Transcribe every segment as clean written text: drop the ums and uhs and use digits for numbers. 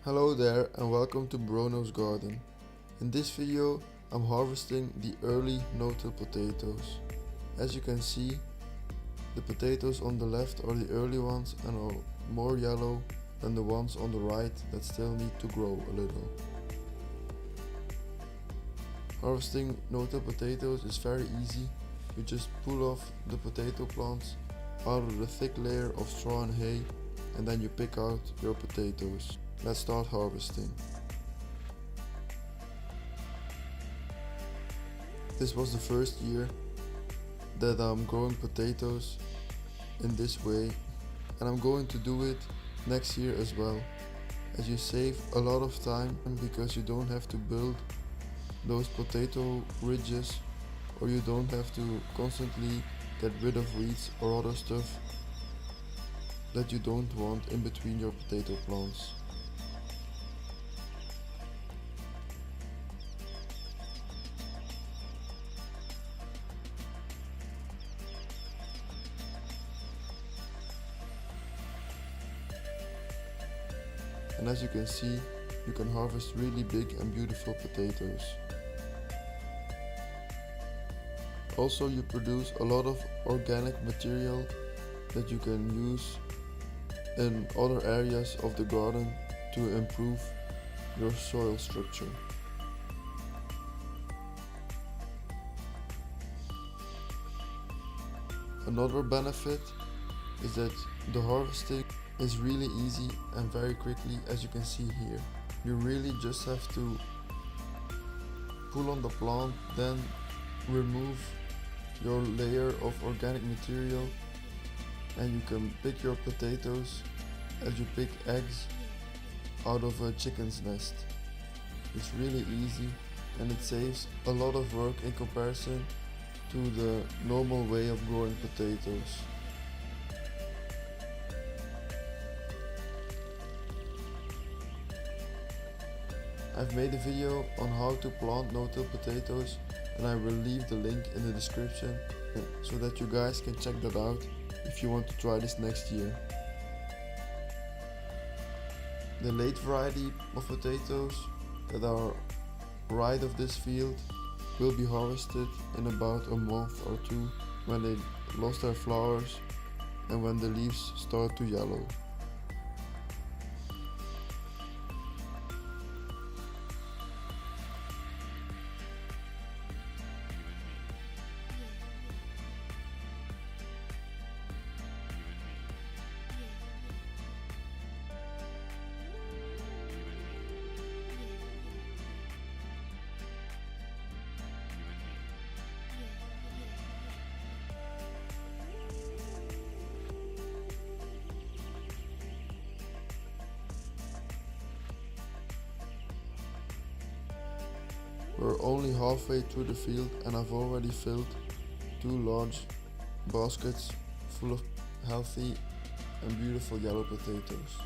Hello there and welcome to Bruno's garden. In this video I'm harvesting the early no-till potatoes. As you can see, the potatoes on the left are the early ones and are more yellow than the ones on the right that still need to grow a little. Harvesting no-till potatoes is very easy. You just pull off the potato plants out of the thick layer of straw and hay, and then you pick out your potatoes. Let's start harvesting. This was the first year that I'm growing potatoes in this way, and I'm going to do it next year as well, as you save a lot of time because you don't have to build those potato ridges, or you don't have to constantly get rid of weeds or other stuff that you don't want in between your potato plants. And as you can see, you can harvest really big and beautiful potatoes. Also, you produce a lot of organic material that you can use in other areas of the garden to improve your soil structure. Another benefit is that the harvesting is really easy and very quickly, as you can see here. You really just have to pull on the plant, then remove your layer of organic material, and you can pick your potatoes as you pick eggs out of a chicken's nest. It's really easy and it saves a lot of work in comparison to the normal way of growing potatoes. I've made a video on how to plant no-till potatoes, and I will leave the link in the description so that you guys can check that out if you want to try this next year. The late variety of potatoes that are right of this field will be harvested in about a month or two, when they lost their flowers and when the leaves start to yellow. We're only halfway through the field and I've already filled 2 large baskets full of healthy and beautiful yellow potatoes.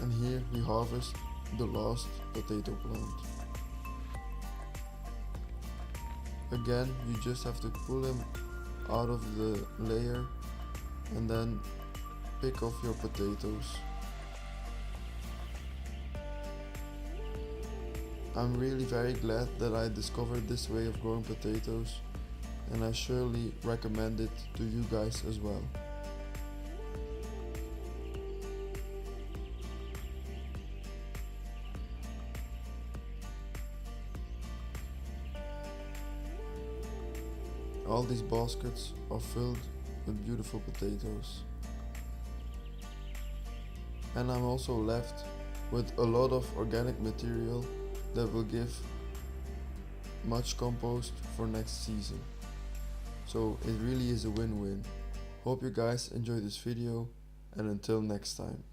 And here we harvest the last potato plant. Again, you just have to pull them out of the layer and then pick off your potatoes. I'm really very glad that I discovered this way of growing potatoes, and I surely recommend it to you guys as well. All these baskets are filled with beautiful potatoes. And I'm also left with a lot of organic material that will give much compost for next season. So it really is a win-win. Hope you guys enjoyed this video, and until next time.